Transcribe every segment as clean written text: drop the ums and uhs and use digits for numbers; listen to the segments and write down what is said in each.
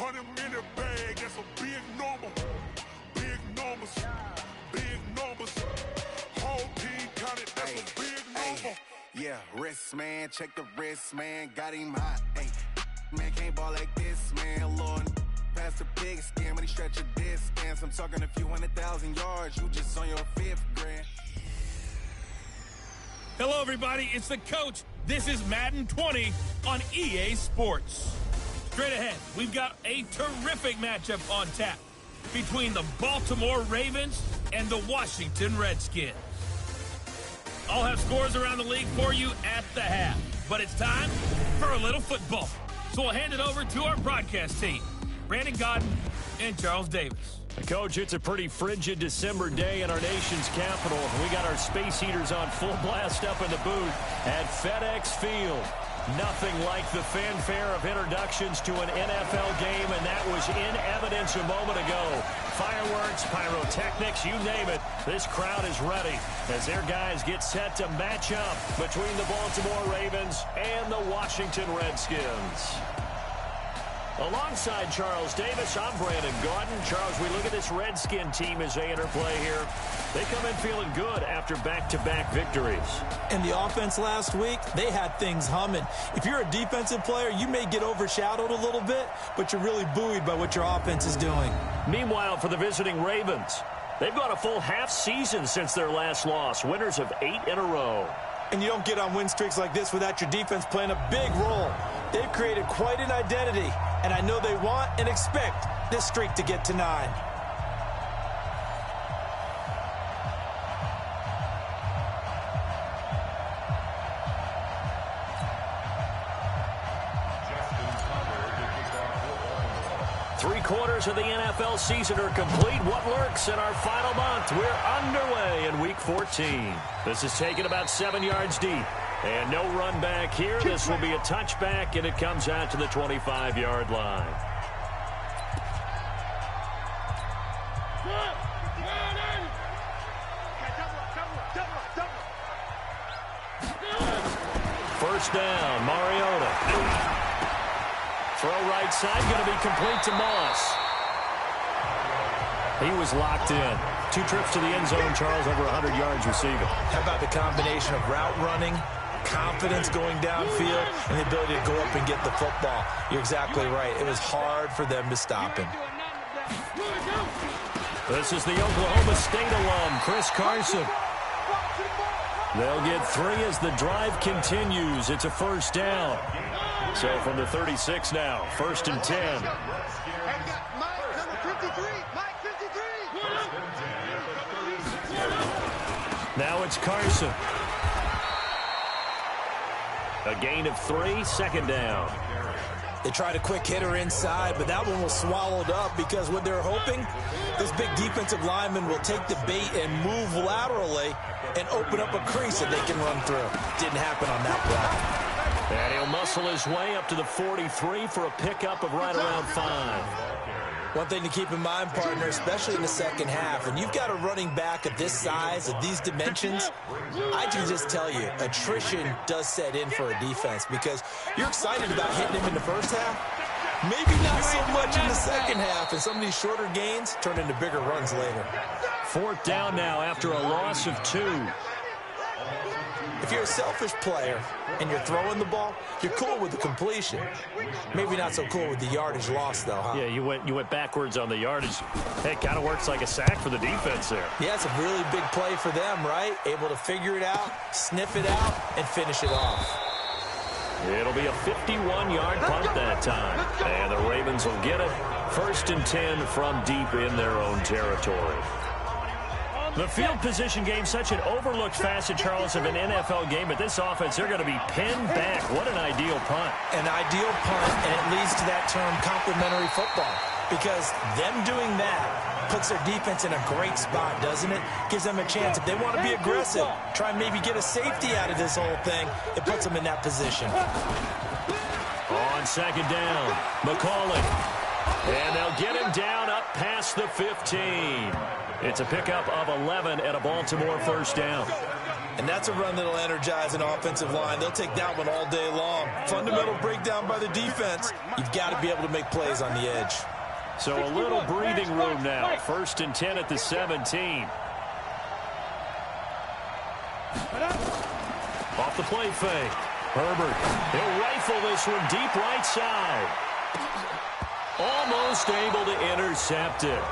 100-minute bag, that's a big number. Big numbers, big numbers. Whole team counted, that's a big number. Yeah, wrist, man, check the wrist, man, got him hot. Ay, man, can't ball like this, man, Lord. Past the pig skin, but he stretch a distance. I'm talking a few 100,000 yards, you just on your 5th grand. Hello, everybody. It's the coach. This is Madden 20 on EA Sports. Straight ahead, we've got a terrific matchup on tap between the Baltimore Ravens and the Washington Redskins. I'll have scores around the league for you at the half, but it's time for a little football. So we'll hand it over to our broadcast team, Brandon Godden and Charles Davis. Coach, it's a pretty frigid December day in our nation's capital. We got our space heaters on full blast up in the booth at FedEx Field. Nothing like the fanfare of introductions to an NFL game, and that was in evidence a moment ago. Fireworks, pyrotechnics, you name it. This crowd is ready as their guys get set to match up between the Baltimore Ravens and the Washington Redskins. Alongside Charles Davis, I'm Brandon Godden. Charles, we look at this Redskin team as they interplay here. They come in feeling good after back-to-back victories. In the offense last week, they had things humming. If you're a defensive player, you may get overshadowed a little bit, but you're really buoyed by what your offense is doing. Meanwhile, for the visiting Ravens, they've gone a full half season since their last loss, winners of 8 in a row. And you don't get on win streaks like this without your defense playing a big role. They've created quite an identity, and I know they want and expect this streak to get to 9. Three-quarters of the NFL season are complete. What lurks in our final month? We're underway in Week 14. This is taken about 7 yards deep. And no run back here. This will be a touchback, and it comes out to the 25-yard line. First down, Mariota. Throw right side, going to be complete to Moss. He was locked in. 2 trips to the end zone, Charles, over 100 yards receiving. How about the combination of route running, confidence going downfield, and the ability to go up and get the football? You're exactly right. It was hard for them to stop him. This is the Oklahoma State alum, Chris Carson. They'll get 3 as the drive continues. It's a first down. So from the 36 now, 1st and 10. Now it's Carson. A gain of 3, 2nd down. They tried a quick hitter inside, but that one was swallowed up because what they're hoping, this big defensive lineman will take the bait and move laterally and open up a crease that they can run through. Didn't happen on that play. And he'll muscle his way up to the 43 for a pickup of right around 5. One thing to keep in mind, partner, especially in the second half, when you've got a running back of this size, of these dimensions, I can just tell you, attrition does set in for a defense because you're excited about hitting him in the first half. Maybe not so much in the second half, and some of these shorter gains turn into bigger runs later. 4th down now after a loss of 2. If you're a selfish player and you're throwing the ball, you're cool with the completion. Maybe not so cool with the yardage loss, though, huh? Yeah, you went backwards on the yardage. Hey, it kind of works like a sack for the defense there. Yeah, it's a really big play for them, right? Able to figure it out, sniff it out, and finish it off. It'll be a 51-yard punt that time. And the Ravens will get it. 1st and 10 from deep in their own territory. The field position game, such an overlooked facet, Charles, of an NFL game. But this offense, they're going to be pinned back. What an ideal punt. An ideal punt, and it leads to that term complementary football. Because them doing that puts their defense in a great spot, doesn't it? Gives them a chance. If they want to be aggressive, try and maybe get a safety out of this whole thing, it puts them in that position. On 2nd down, McCauley. And they'll get him down up past the 15. It's a pickup of 11 and a Baltimore first down. And that's a run that'll energize an offensive line. They'll take that one all day long. Fundamental breakdown by the defense. You've got to be able to make plays on the edge. So a little breathing room now. 1st and 10 at the 17. Off the play fake. Herbert, he'll rifle this one deep right side. Almost able to intercept it.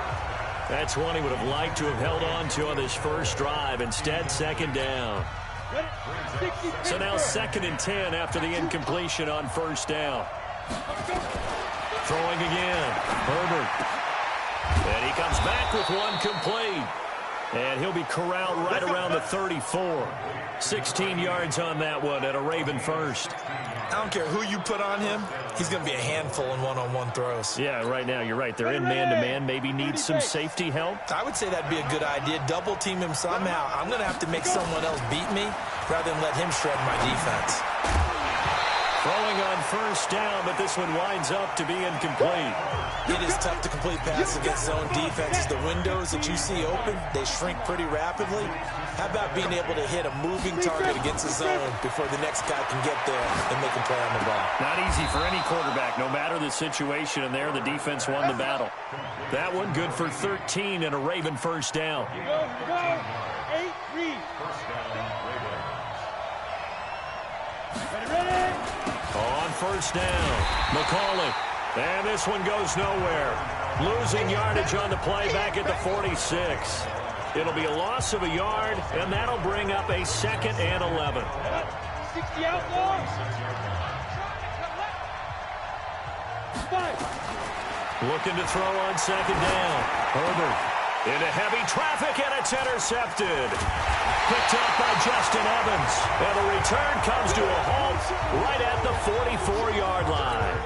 That's one he would have liked to have held on to on this first drive. Instead, 2nd down. So now 2nd and 10 after the incompletion on 1st down. Throwing again. Herbert. And he comes back with one complete. And he'll be corralled right around the 34. 16 yards on that one at a Raven first. I don't care who you put on him. He's going to be a handful in one-on-one throws. Yeah, right now you're right. They're in man-to-man. Maybe need some safety help. I would say that'd be a good idea. Double team him somehow. I'm going to have to make someone else beat me rather than let him shred my defense. Throwing on 1st down, but this one winds up to be incomplete. It is tough to complete passes against zone defenses. The windows that you see open, they shrink pretty rapidly. How about being able to hit a moving target against the zone before the next guy can get there and make a play on the ball? Not easy for any quarterback, no matter the situation, and there the defense won the battle. That one good for 13 and a Raven 1st down. On 1st down, McCauley. And this one goes nowhere. Losing yardage on the play back at the 46. It'll be a loss of a yard, and that'll bring up a 2nd and 11. 60 outlaws. Looking to throw on 2nd down. Herbert into heavy traffic, and it's intercepted. Picked up by Justin Evans. And the return comes to a halt right at the 44-yard line.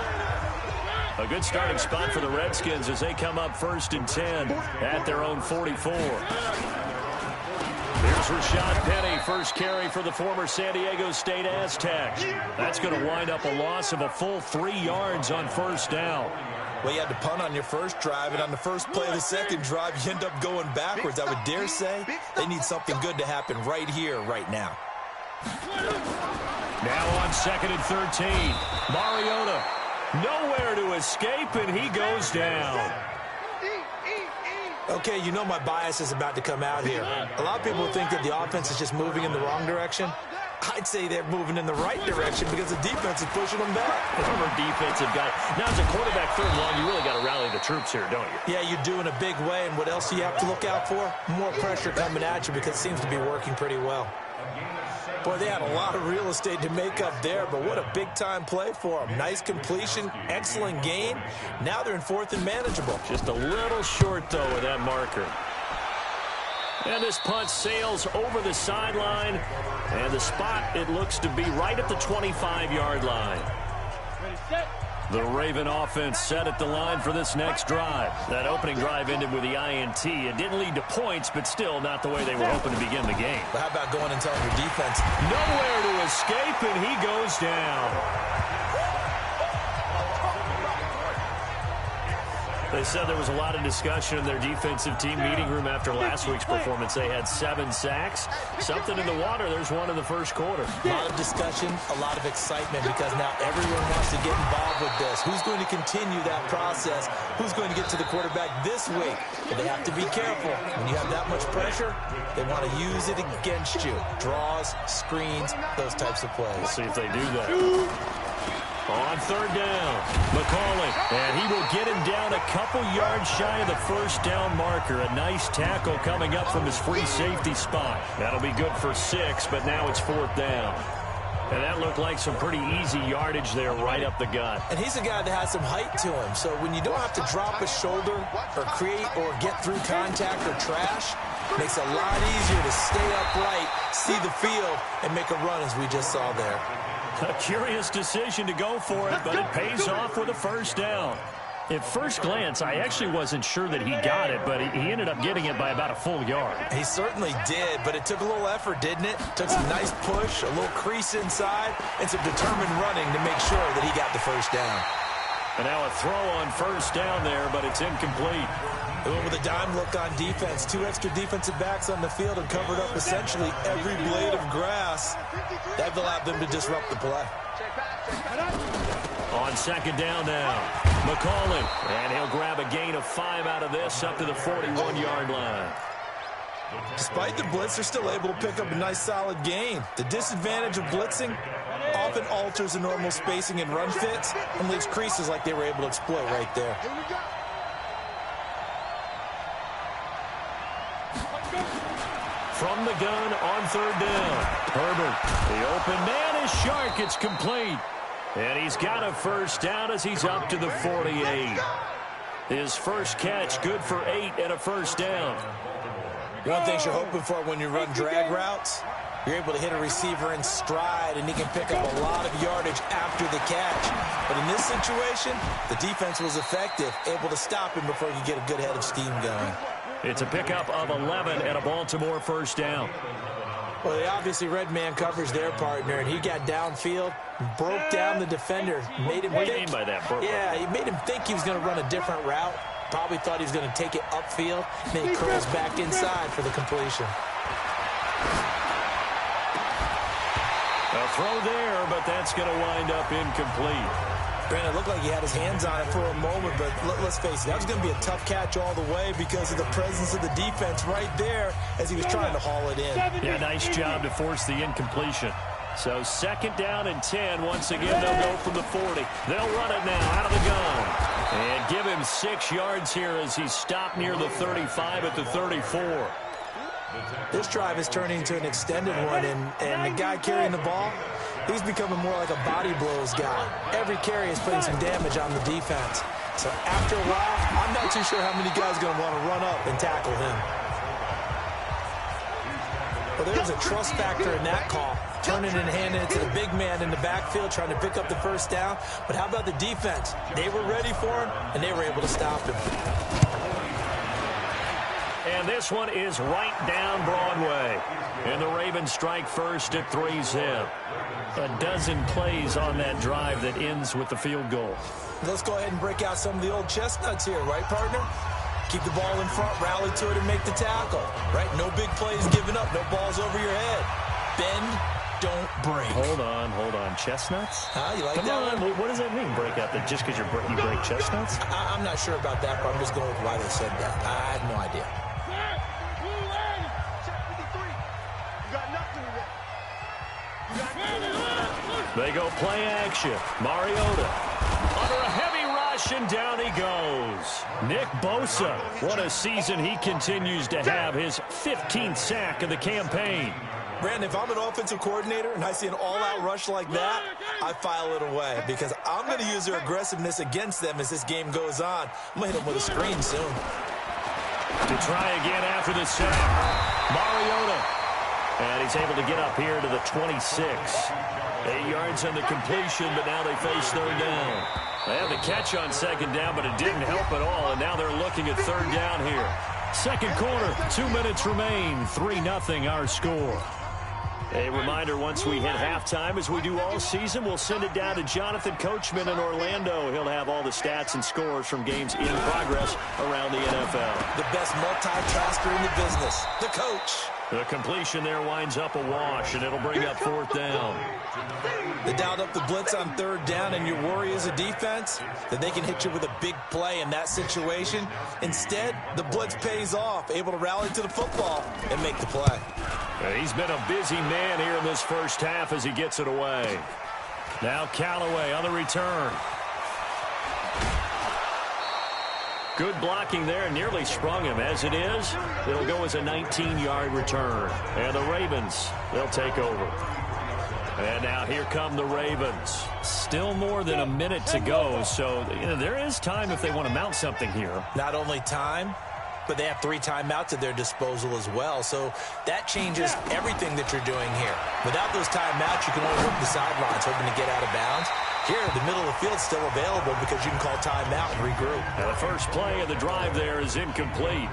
A good starting spot for the Redskins as they come up 1st and 10 at their own 44. Here's Rashad Penny, first carry for the former San Diego State Aztecs. That's going to wind up a loss of a full 3 yards on 1st down. Well, you had to punt on your first drive, and on the first play of the second drive, you end up going backwards. I would dare say they need something good to happen right here, right now. Now on 2nd and 13, Mariota. Nowhere to escape, and he goes down. Okay, you know my bias is about to come out here. A lot of people think that the offense is just moving in the wrong direction. I'd say they're moving in the right direction because the defense is pushing them back. Former defensive guy. Now, as a quarterback 3rd and long, you really got to rally the troops here, don't you? Yeah, you do in a big way, and what else do you have to look out for? More pressure coming at you because it seems to be working pretty well. Boy, they had a lot of real estate to make up there, but what a big-time play for them. Nice completion, excellent gain. Now they're in 4th and manageable. Just a little short, though, with that marker. And this punt sails over the sideline, and the spot, it looks to be right at the 25-yard line. Ready, set. The Raven offense set at the line for this next drive. That opening drive ended with the INT. It didn't lead to points, but still not the way they were hoping to begin the game. But how about going and telling your defense? Nowhere to escape, and he goes down. They said there was a lot of discussion in their defensive team meeting room after last week's performance. They had 7 sacks. Something in the water. There's one in the first quarter. A lot of discussion, a lot of excitement because now everyone wants to get involved with this. Who's going to continue that process? Who's going to get to the quarterback this week? But they have to be careful. When you have that much pressure, they want to use it against you. Draws, screens, those types of plays. We'll see if they do that. On 3rd down, McCauley, and he will get him down a couple yards shy of the 1st down marker. A nice tackle coming up from his free safety spot. That'll be good for 6, but now it's 4th down. And that looked like some pretty easy yardage there right up the gut. And he's a guy that has some height to him, so when you don't have to drop a shoulder or create or get through contact or trash, makes it a lot easier to stay upright, see the field, and make a run as we just saw there. A curious decision to go for it, but it pays off with a 1st down. At first glance, I actually wasn't sure that he got it, but he ended up getting it by about a full yard. He certainly did, but it took a little effort, didn't it? Took some nice push, a little crease inside, and some determined running to make sure that he got the 1st down. And now a throw on first down there, but it's incomplete. They went with a dime look on defense. 2 extra defensive backs on the field and covered up essentially every blade of grass. That allowed them to disrupt the play. On second down now, McCauley. And he'll grab a gain of 5 out of this up to the 41-yard line. Despite the blitz, they're still able to pick up a nice solid gain. The disadvantage of blitzing often alters the normal spacing and run fits and leaves creases like they were able to exploit right there. From the gun on third down, Herbert. The open man is Shark. It's complete. And he's got a first down as he's up to the 48. His first catch, good for 8 and a first down. One thing you're hoping for when you run drag routes, you're able to hit a receiver in stride, and he can pick up a lot of yardage after the catch. But in this situation, the defense was effective, able to stop him before he could get a good head of steam going. It's a pickup of 11 and a Baltimore first down. Well, they obviously read man coverage their partner, and he got downfield, broke down the defender, made him What do you think. mean by that, Burke? Yeah, he made him think he was going to run a different route. Probably thought he was going to take it upfield, then he curls back inside for the completion. A throw there, but that's going to wind up incomplete. Brandon, it looked like he had his hands on it for a moment, but let's face it, that was going to be a tough catch all the way because of the presence of the defense right there as he was trying to haul it in. Yeah, nice job to force the incompletion. So second down and 10. Once again, they'll go from the 40. They'll run it now out of the gun. And give him 6 yards here as he's stopped near the 35 at the 34. This drive is turning into an extended one, and the guy carrying the ball, he's becoming more like a body blows guy. Every carry is putting some damage on the defense. So after a while, I'm not too sure how many guys are going to want to run up and tackle him. Well, there's a trust factor in that call. Turning and handing it to the big man in the backfield, trying to pick up the first down. But how about the defense? They were ready for him, and they were able to stop him. And this one is right down Broadway. And the Ravens strike first at 3-zip. A dozen plays on that drive that ends with the field goal. Let's go ahead and break out some of the old chestnuts here, right, partner? Keep the ball in front, rally to it, and make the tackle. Right? No big plays given up, no balls over your head. Bend, don't break. Hold on. Chestnuts? Huh? You like Come that on. one? What does that mean, break out? That just because you break chestnuts? I'm not sure about that, but I'm just going with why they said that. I have no idea. They go play action. Mariota under a heavy rush, and down he goes. Nick Bosa, what a season he continues to have. His 15th sack of the campaign. Brandon, if I'm an offensive coordinator and I see an all-out rush like that, I file it away because I'm going to use their aggressiveness against them as this game goes on. I'm going to hit them with a screen soon. To try again after the sack. Mariota. And he's able to get up here to the 26. 8 yards on the completion, but now they face third down. They had the catch on second down, but it didn't help at all, and now they're looking at third down here. Second quarter, 2 minutes remain, 3-0 our score. A reminder, once we hit halftime, as we do all season, we'll send it down to Jonathan Coachman in Orlando. He'll have all the stats and scores from games in progress around the NFL. The best multitasker in the business, the coach. The completion there winds up a wash, and it'll bring up fourth down. They dialed up the blitz on third down, and your worry as a defense that they can hit you with a big play in that situation. Instead, the blitz pays off, able to rally to the football and make the play. He's been a busy man here in this first half as he gets it away. Now Callaway on the return. Good blocking there, nearly sprung him. As it is, it'll go as a 19-yard return. And the Ravens, they'll take over. And now here come the Ravens. Still more than a minute to go, so there is time if they want to mount something here. Not only time, but they have 3 timeouts at their disposal as well. So that changes everything that you're doing here. Without those timeouts, you can only work the sidelines, hoping to get out of bounds. Here, the middle of the field is still available because you can call timeout and regroup. Now the first play of the drive there is incomplete.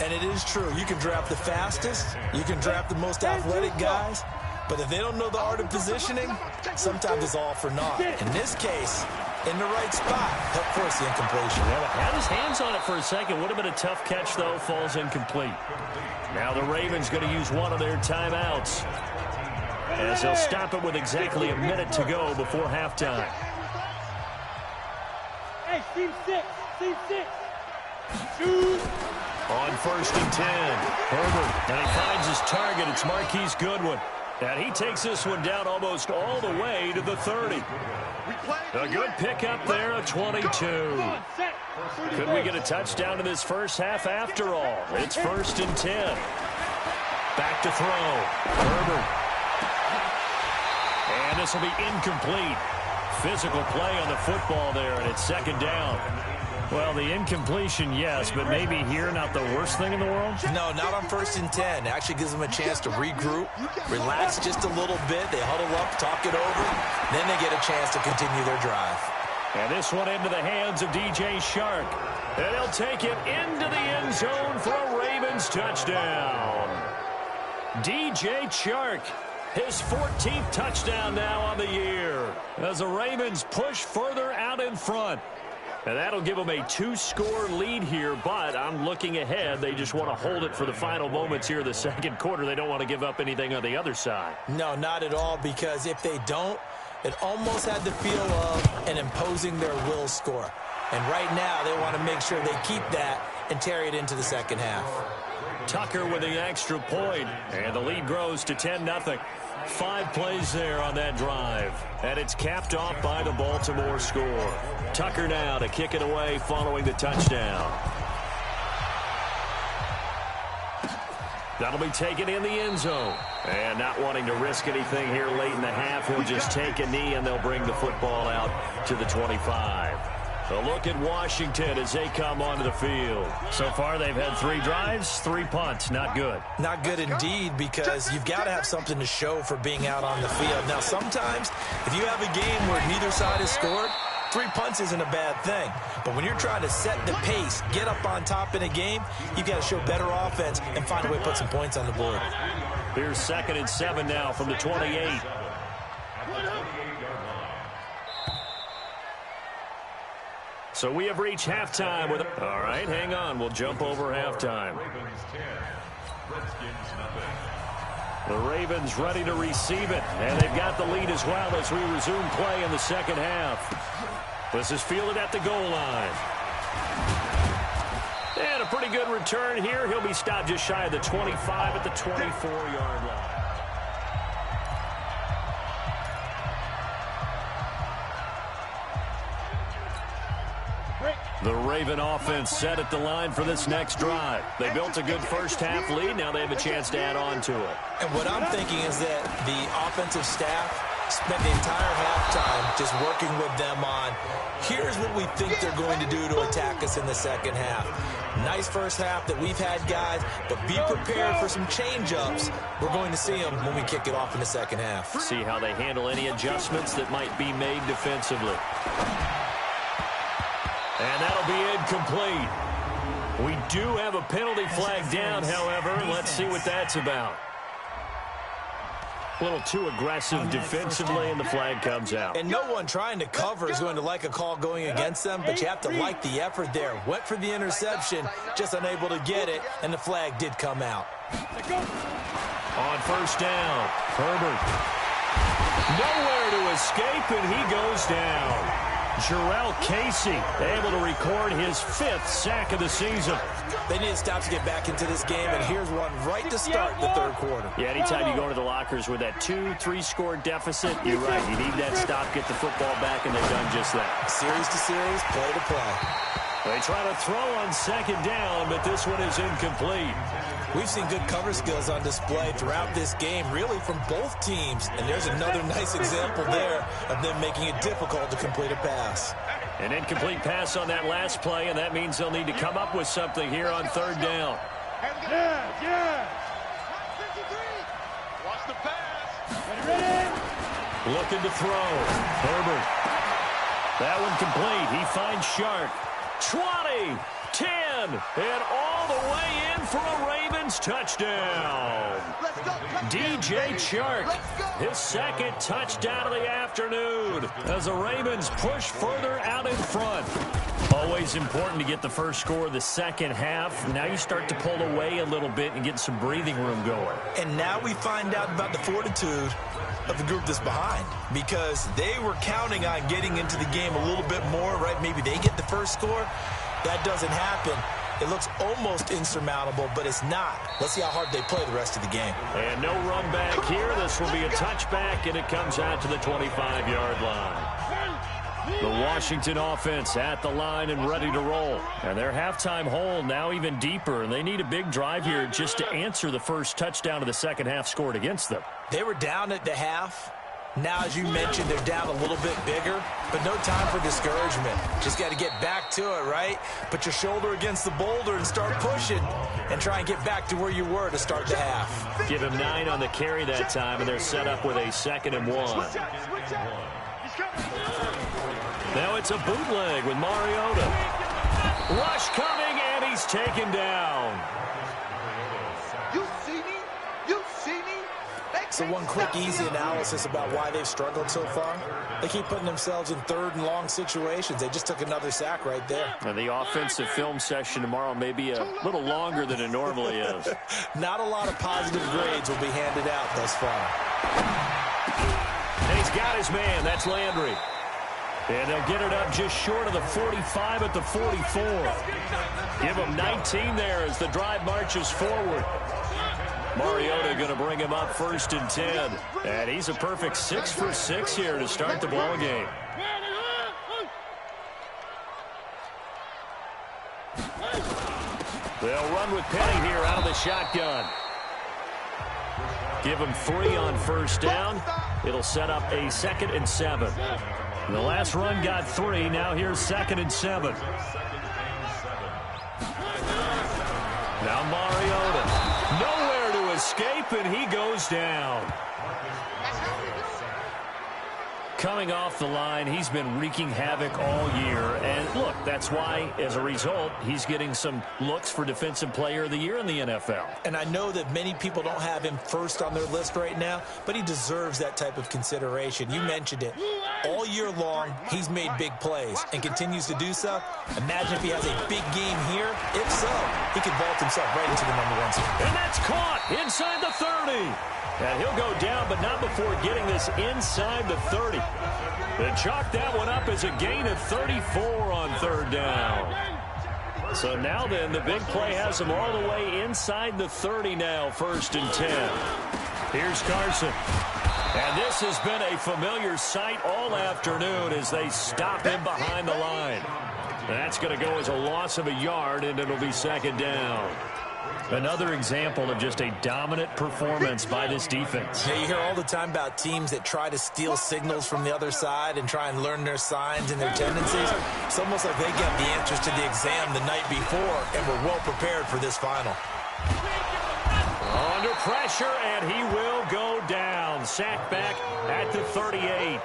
And it is true. You can draft the fastest. You can draft the most athletic guys. But if they don't know the art of positioning, sometimes it's all for naught. In this case, in the right spot. Help force the incompletion. Yeah, had his hands on it for a second. Would have been a tough catch, though. Falls incomplete. Now the Ravens going to use one of their timeouts, as they'll stop it with exactly a minute to go before halftime. Hey, team 6. Team 6. Shoot. On 1st and 10, Herbert, and he finds his target. It's Marquise Goodwin. And he takes this one down almost all the way to the 30. A good pickup there, a 22. Could we get a touchdown in this first half after all? It's 1st and 10. Back to throw. Herbert. And this will be incomplete. Physical play on the football there, and it's 2nd down. Well, the incompletion, yes, but maybe here not the worst thing in the world? No, not on 1st and 10. It actually gives them a chance to regroup, relax just a little bit. They huddle up, talk it over. Then they get a chance to continue their drive. And this one into the hands of DJ Shark. And he'll take it into the end zone for a Ravens touchdown. DJ Shark, his 14th touchdown now on the year, as the Ravens push further out in front. And that'll give them a 2-score lead here, but I'm looking ahead. They just want to hold it for the final moments here in the second quarter. They don't want to give up anything on the other side. No, not at all, because if they don't, it almost had the feel of an imposing their will score. And right now, they want to make sure they keep that and carry it into the second half. Tucker with the extra point, and the lead grows to 10-0. 5 plays there on that drive, and it's capped off by the Baltimore score. Tucker now to kick it away following the touchdown. That'll be taken in the end zone. And not wanting to risk anything here late in the half, he'll just take a knee, and they'll bring the football out to the 25. A look at Washington as they come onto the field. So far, they've had 3 drives, 3 punts. Not good. Not good indeed, because you've got to have something to show for being out on the field. Now, sometimes, if you have a game where neither side has scored, 3 punts isn't a bad thing. But when you're trying to set the pace, get up on top in a game, you've got to show better offense and find a way to put some points on the board. Here's 2nd and 7 now from the 28. So we have reached halftime with all right, hang on. We'll jump over halftime. The Ravens ready to receive it, and they've got the lead as well as we resume play in the second half. This is fielded at the goal line. And a pretty good return here. He'll be stopped just shy of the 25 at the 24-yard line. The Raven offense set at the line for this next drive. They built a good first half lead. Now they have a chance to add on to it. And what I'm thinking is that the offensive staff spent the entire halftime just working with them on, here's what we think they're going to do to attack us in the second half. Nice first half that we've had, guys, but be prepared for some change-ups. We're going to see them when we kick it off in the second half. See how they handle any adjustments that might be made defensively. And that'll be incomplete. We do have a penalty flag down, however. Let's see what that's about. A little too aggressive defensively, and the flag comes out. And no one trying to cover is going to like a call going against them, but you have to like the effort there. Went for the interception, just unable to get it, and the flag did come out. On 1st down, Herbert. Nowhere to escape, and he goes down. Jarrell Casey able to record his 5th sack of the season. They need to stop to get back into this game, and here's one right to start the third quarter. Yeah, anytime you go into the lockers with that 2-3-score deficit, you're right. You need that stop, get the football back, and they've done just that. Series to series, play to play. They try to throw on 2nd down, but this one is incomplete. We've seen good cover skills on display throughout this game, really from both teams. And there's another nice example there of them making it difficult to complete a pass. An incomplete pass on that last play, and that means they'll need to come up with something here on 3rd down. Yeah. Watch the pass. Ready? Looking to throw. Herbert. That one complete. He finds Shark. 20, 10, and all the way in for a Ravens touchdown. DJ Chark, his second touchdown of the afternoon as the Ravens push further out in front. Always important to get the first score of the second half. Now you start to pull away a little bit and get some breathing room going. And now we find out about the fortitude of the group that's behind, because they were counting on getting into the game a little bit more, right? Maybe they get the first score. That doesn't happen. It looks almost insurmountable, but it's not. Let's see how hard they play the rest of the game. And no run back here. This will be a touchback, and it comes out to the 25-yard line. The Washington offense at the line and ready to roll. And their halftime hole now even deeper, and they need a big drive here just to answer the first touchdown of the second half scored against them. They were down at the half. Now, as you mentioned, they're down a little bit bigger, but no time for discouragement. Just got to get back to it, right? Put your shoulder against the boulder and start pushing and try and get back to where you were to start the half. Give him 9 on the carry that time, and they're set up with a 2nd and 1. Now it's a bootleg with Mariota. Rush coming, and he's taken down. You see me? You see me? So one quick, easy analysis about why they've struggled so far. They keep putting themselves in third and long situations. They just took another sack right there. And the offensive film session tomorrow may be a little longer than it normally is. Not a lot of positive grades will be handed out thus far. And he's got his man. That's Landry. And they'll get it up just short of the 45 at the 44. Give him 19 there as the drive marches forward. Mariota going to bring him up 1st and 10. And he's a perfect 6 for 6 here to start the ball game. They'll run with Penny here out of the shotgun. Give him 3 on 1st down. It'll set up a 2nd and 7. The last run got 3. Now here's 2nd and 7. Now Mariota. Nowhere to escape, and he goes down. Coming off the line, he's been wreaking havoc all year. And look, that's why, as a result, he's getting some looks for Defensive Player of the Year in the NFL. And I know that many people don't have him first on their list right now, but he deserves that type of consideration. You mentioned it. All year long, he's made big plays and continues to do so. Imagine if he has a big game here. If so, he could vault himself right into the #1 seed. And that's caught inside the 30. And he'll go down, but not before getting this inside the 30. They chalk that one up as a gain of 34 on 3rd down. So now then, the big play has them all the way inside the 30 now, 1st and 10. Here's Carson. And this has been a familiar sight all afternoon as they stop him behind the line. That's going to go as a loss of a yard, and it'll be 2nd down. Another example of just a dominant performance by this defense. Yeah, you hear all the time about teams that try to steal signals from the other side and try and learn their signs and their tendencies. It's almost like they got the answers to the exam the night before and were well prepared for this final. Under pressure, and he will go down. Sacked back at the 38.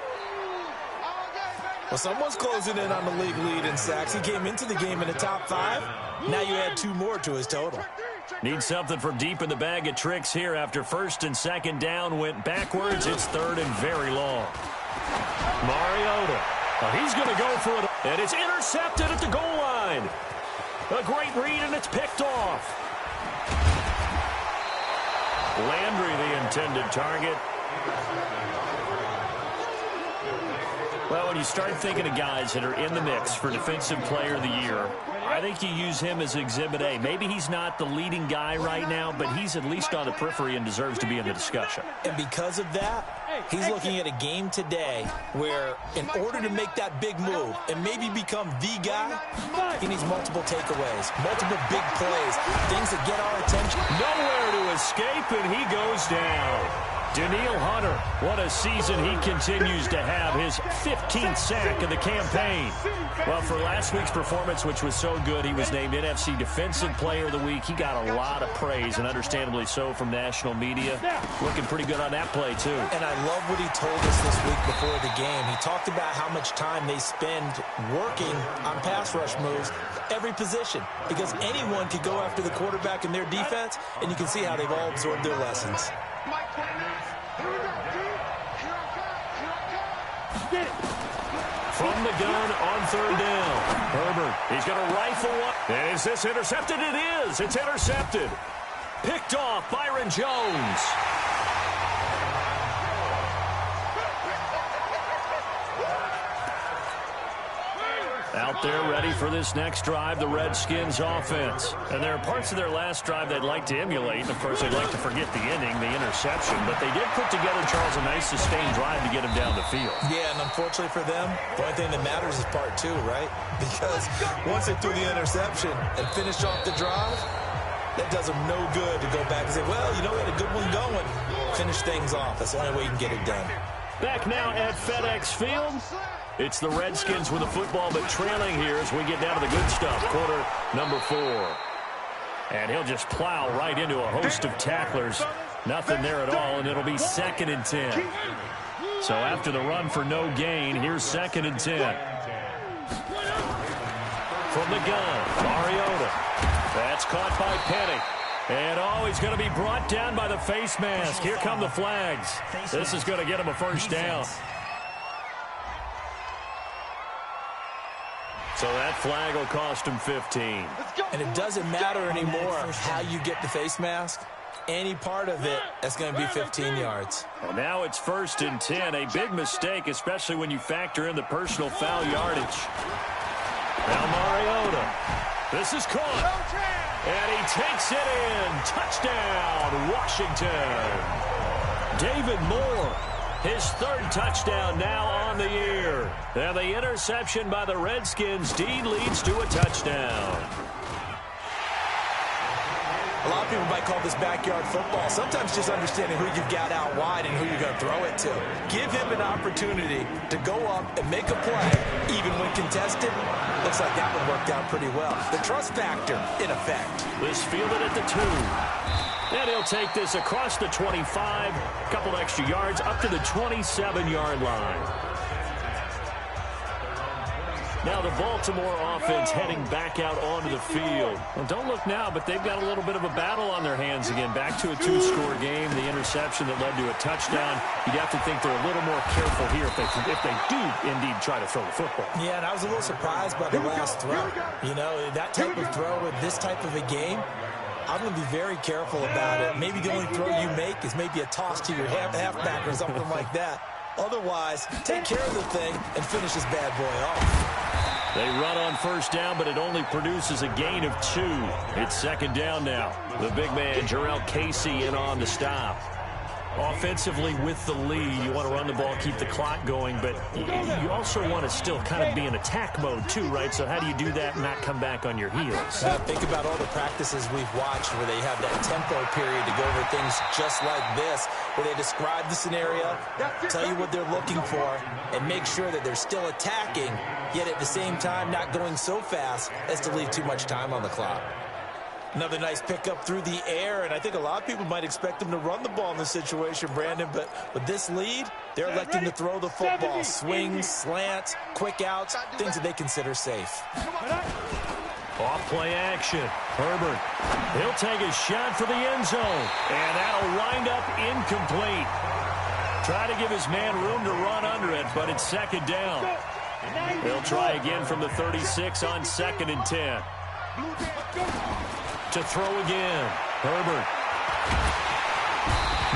Well, someone's closing in on the league lead in sacks. He came into the game in the top 5. Now you add 2 more to his total. Need something from deep in the bag of tricks here after 1st and 2nd down went backwards. It's 3rd and very long. Mariota. He's going to go for it. And it's intercepted at the goal line. A great read, and it's picked off. Landry, the intended target. Well, when you start thinking of guys that are in the mix for Defensive Player of the Year, I think you use him as Exhibit A. Maybe he's not the leading guy right now, but he's at least on the periphery and deserves to be in the discussion. And because of that, he's looking at a game today where in order to make that big move and maybe become the guy, he needs multiple takeaways, multiple big plays, things that get our attention. Nowhere to escape, and he goes down. Daniil Hunter, what a season he continues to have, his 15th sack of the campaign. Well, for last week's performance, which was so good, he was named NFC Defensive Player of the Week. He got a lot of praise, and understandably so, from national media. Looking pretty good on that play, too. And I love what he told us this week before the game. He talked about how much time they spend working on pass rush moves, every position, because anyone could go after the quarterback in their defense, and you can see how they've all absorbed their lessons. From the gun on third down. Herbert, he's going to rifle one. Is this intercepted? It is. It's intercepted. Picked off Byron Jones. Out there ready for this next drive, the Redskins offense. And there are parts of their last drive they'd like to emulate. And, of course, they'd like to forget the ending, the interception. But they did put together, Charles, a nice sustained drive to get him down the field. Yeah, and unfortunately for them, the only thing that matters is part two, right? Because once they threw the interception and finished off the drive, that does them no good to go back and say, well, you know, we had a good one going. Finish things off. That's the only way you can get it done. Back now at FedEx Field. It's the Redskins with the football, but trailing here as we get down to the good stuff. Quarter number 4. And he'll just plow right into a host of tacklers. Nothing there at all, and it'll be 2nd and 10. So after the run for no gain, here's 2nd and 10. From the gun, Mariota. That's caught by Penny. And, he's going to be brought down by the face mask. Here come the flags. This is going to get him a first down. So that flag will cost him 15. And it doesn't matter anymore how you get the face mask. Any part of it, that's going to be 15 yards. And now it's 1st and 10. A big mistake, especially when you factor in the personal foul yardage. Now Mariota. This is caught. And he takes it in. Touchdown, Washington. David Moore. His 3rd touchdown now on the year. And the interception by the Redskins indeed leads to a touchdown. A lot of people might call this backyard football. Sometimes just understanding who you've got out wide and who you're going to throw it to. Give him an opportunity to go up and make a play, even when contested. Looks like that one worked out pretty well. The trust factor, in effect. This fielded at the 2. And he'll take this across the 25, a couple extra yards, up to the 27-yard line. Now the Baltimore offense heading back out onto the field. Well, don't look now, but they've got a little bit of a battle on their hands again. Back to a 2-score game, the interception that led to a touchdown. You'd have to think they're a little more careful here if they do indeed try to throw the football. Yeah, and I was a little surprised by the last throw. You know, that type of throw in this type of a game, I'm going to be very careful about it. Maybe the only throw you make is maybe a toss to your halfback or something like that. Otherwise, take care of the thing and finish this bad boy off. They run on 1st down, but it only produces a gain of 2. It's 2nd down now. The big man, Jarrell Casey, in on the stop. Offensively with the lead, you want to run the ball, keep the clock going, but you also want to still kind of be in attack mode too, right? So how do you do that and not come back on your heels? Think about all the practices we've watched where they have that tempo period to go over things just like this, where they describe the scenario, tell you what they're looking for, and make sure that they're still attacking, yet at the same time not going so fast as to leave too much time on the clock. Another nice pickup through the air, and I think a lot of people might expect them to run the ball in this situation, Brandon, but with this lead, they're electing to throw the football. Swings, slants, quick outs, things that they consider safe. Off play action. Herbert, he'll take a shot for the end zone, and that'll wind up incomplete. Try to give his man room to run under it, but it's 2nd down. They'll try again from the 36 on 2nd and 10. To throw again. Herbert.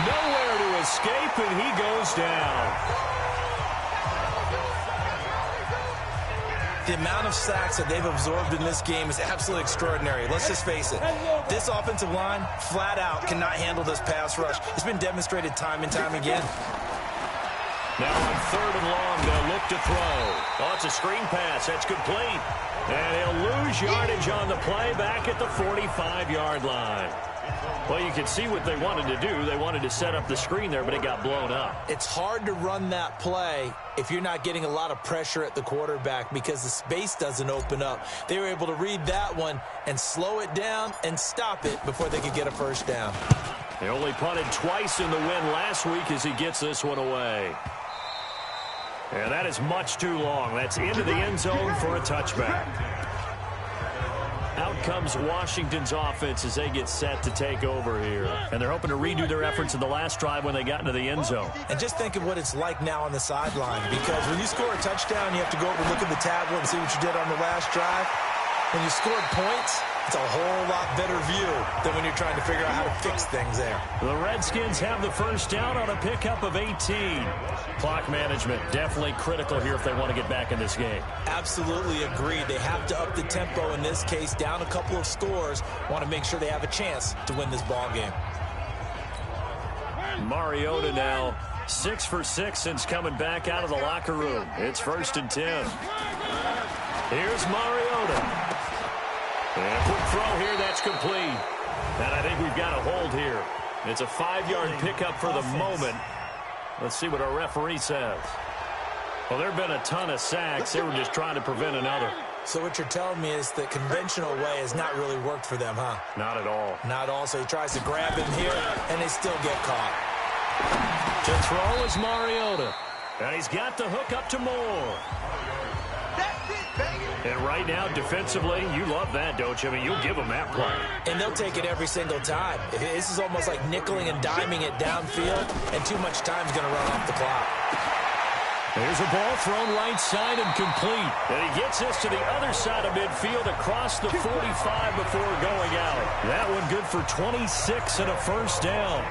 Nowhere to escape, and he goes down. The amount of sacks that they've absorbed in this game is absolutely extraordinary. Let's just face it. This offensive line, flat out, cannot handle this pass rush. It's been demonstrated time and time again. Now on 3rd and long, they'll look to throw. Oh, it's a screen pass. That's complete. And he'll lose yardage on the play back at the 45-yard line. Well, you can see what they wanted to do. They wanted to set up the screen there, but it got blown up. It's hard to run that play if you're not getting a lot of pressure at the quarterback because the space doesn't open up. They were able to read that one and slow it down and stop it before they could get a first down. They only punted twice in the win last week as he gets this one away. And that is much too long. That's into the end zone for a touchback. Out comes Washington's offense as they get set to take over here. And they're hoping to redo their efforts in the last drive when they got into the end zone. And just think of what it's like now on the sideline, because when you score a touchdown, you have to go over and look at the tablet and see what you did on the last drive. When you scored points, it's a whole lot better view than when you're trying to figure out how to fix things there. The Redskins have the first down on a pickup of 18. Clock management definitely critical here if they want to get back in this game. Absolutely agreed. They have to up the tempo in this case, down a couple of scores. Want to make sure they have a chance to win this ball game. Mariota now 6 for 6 since coming back out of the locker room. It's 1st and 10. Here's Mariota. And a quick throw here, that's complete. And I think we've got a hold here. It's a 5-yard pickup for the moment. Let's see what our referee says. Well, there have been a ton of sacks. They were just trying to prevent another. So what you're telling me is the conventional way has not really worked for them, huh? Not at all. Not at all. So he tries to grab him here, and they still get caught. To throw is Mariota. And he's got the hook up to Moore. And right now, defensively, you love that, don't you? I mean, you'll give them that play. And they'll take it every single time. This is almost like nickeling and diming it downfield, and too much time's going to run off the clock. There's a ball thrown right side and complete. And he gets this to the other side of midfield across the 45 before going out. That one good for 26 and a first down.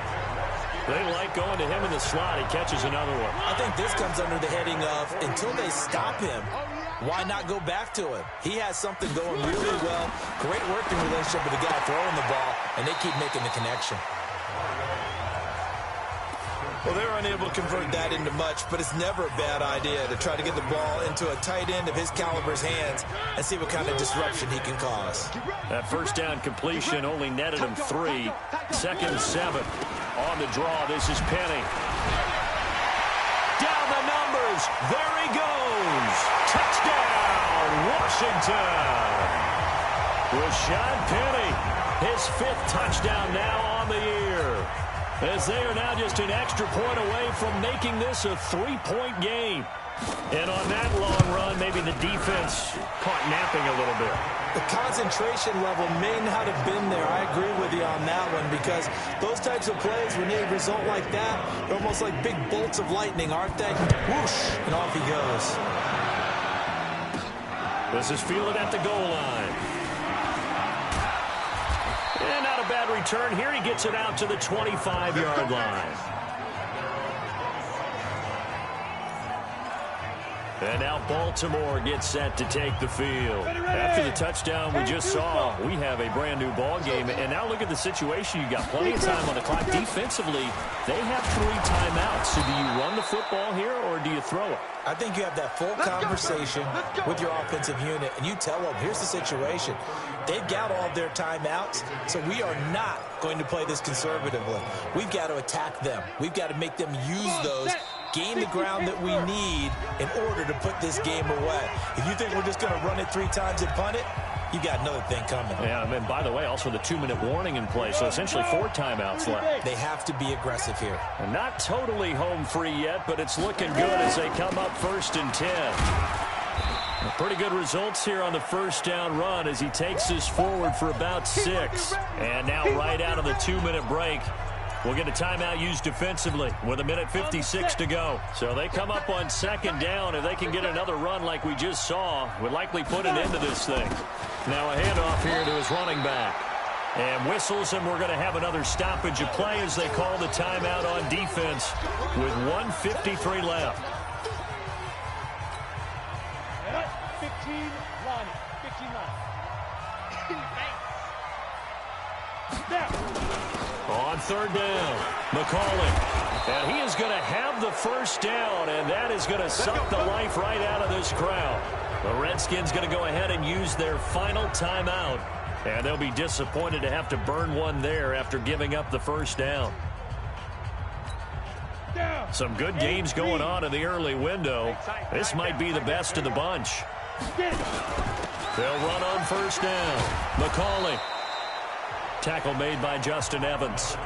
They like going to him in the slot. He catches another one. I think this comes under the heading of until they stop him, why not go back to him? He has something going really well. Great working relationship with the guy throwing the ball, and they keep making the connection. Well, they're unable to convert that into much, but it's never a bad idea to try to get the ball into a tight end of his caliber's hands and see what kind of disruption he can cause. That first down completion only netted him 3. 2nd and 7. On the draw, this is Penny. Down the numbers. There he goes. Touchdown, Washington. Rashad Penny, his 5th touchdown now on the year. As they are now just an extra point away from making this a 3-point game. And on that long run, maybe the defense caught napping a little bit. The concentration level may not have been there. I agree with you on that one, because those types of plays, when they result like that, they're almost like big bolts of lightning, aren't they? Whoosh, and off he goes. This is fielded at the goal line. And not a bad return here. He gets it out to the 25-yard line. And now Baltimore gets set to take the field. After the touchdown we just saw, we have a brand-new ball game. And now look at the situation. You got plenty of time on the clock. Defensively, they have 3 timeouts. So do you run the football here or do you throw it? I think you have that full conversation with your offensive unit, and you tell them, here's the situation. They've got all of their timeouts, so we are not going to play this conservatively. We've got to attack them. We've got to make them use those, gain the ground that we need in order to put this game away. If you think we're just going to run it 3 times and punt it, you got another thing coming. Yeah, and by the way, also the 2-minute warning in play, so essentially 4 timeouts left. They have to be aggressive here. And not totally home free yet, but it's looking good as they come up 1st and 10. Pretty good results here on the first down run as he takes this forward for about 6. And now right out of the 2-minute break, we'll get a timeout used defensively with 1:56 to go. So they come up on 2nd down. If they can get another run like we just saw, would likely put an end to this thing. Now a handoff here to his running back. And whistles, and we're going to have another stoppage of play as they call the timeout on defense with 1:53 left. 15 line. On 3rd down, McCauley. And he is going to have the first down, and that is going to suck the life right out of this crowd. The Redskins going to go ahead and use their final timeout And they'll be disappointed to have to burn one there after giving up the first down. Some good games going on in the early window. This might be the best of the bunch. They'll run on first down. McCauley. Tackle made by Justin Evans.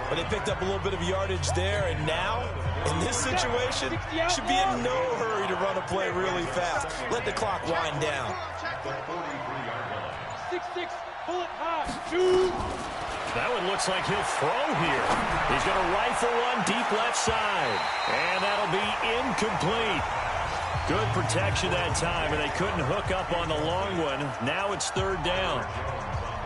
But they picked up a little bit of yardage there, and now, in this situation, should be in no hurry to run a play really fast. Let the clock wind down. 6-6, bullet high, shoot! That one looks like he'll throw here. He's going to rifle one deep left side. And that'll be incomplete. Good protection that time, and they couldn't hook up on the long one. Now it's third down.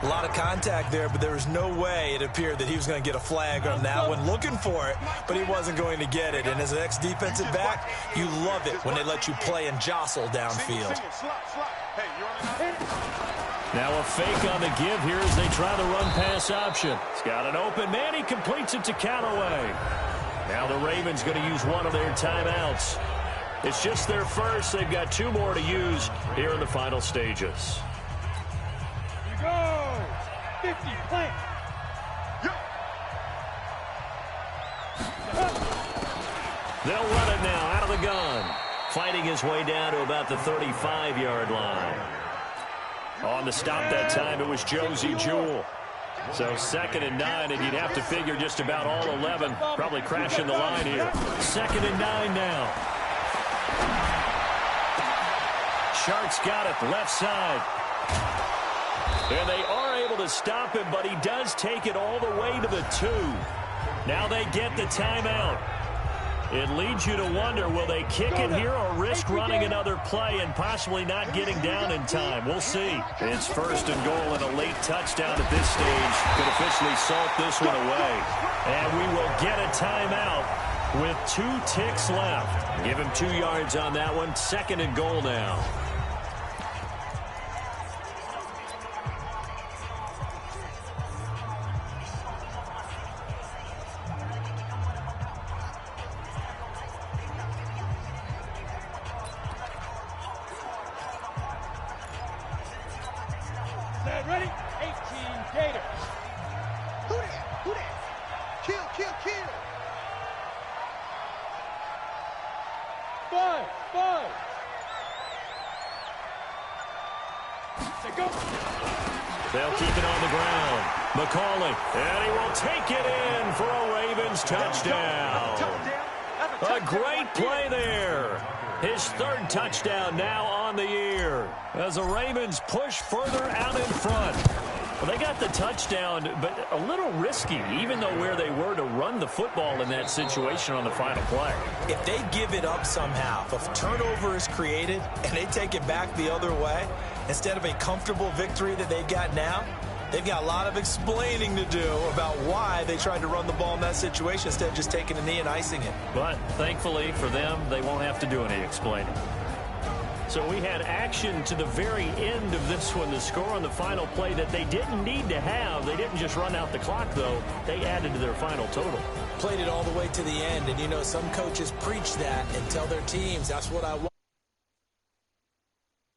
A lot of contact there, but there was no way it appeared that he was going to get a flag on that one. Looking for it, but he wasn't going to get it. And as an ex-defensive back, you love it when they let you play and jostle downfield. Now a fake on the give here as they try the run-pass option. He's got an open man. He completes it to Callaway. Now the Ravens going to use one of their timeouts. It's just their first. They've got 2 more to use here in the final stages. Go! 50, plant. They'll run it now out of the gun. Fighting his way down to about the 35-yard line. On the stop that time, it was Josie Jewell. So 2nd and 9, and you'd have to figure just about all 11 probably crashing the line here. 2nd and 9 now. Sharks got it, left side. And they are able to stop him, but he does take it all the way to the 2. Now they get the timeout. It leads you to wonder, will they kick it here or risk running another play and possibly not getting down in time? We'll see. It's 1st and goal, and a late touchdown at this stage could officially salt this one away. And we will get a timeout with 2 ticks left. Give him 2 yards on that one. 2nd and goal now. Ready? 18 Gators. Who that? Who that? Kill, kill, kill. 5, 5. Say go. They'll keep it on the ground. McCauley, and he will take it in for a Ravens touchdown. A great play there. His 3rd touchdown now on the year as the Ravens push further out in front. Well, they got the touchdown, but a little risky, even though where they were to run the football in that situation on the final play. If they give it up somehow, if a turnover is created and they take it back the other way, instead of a comfortable victory that they've got now, they've got a lot of explaining to do about why they tried to run the ball in that situation instead of just taking a knee and icing it. But thankfully for them, they won't have to do any explaining. So we had action to the very end of this one. The score on the final play that they didn't need to have. They didn't just run out the clock, though. They added to their final total. Played it all the way to the end, and you know some coaches preach that and tell their teams, that's what I want.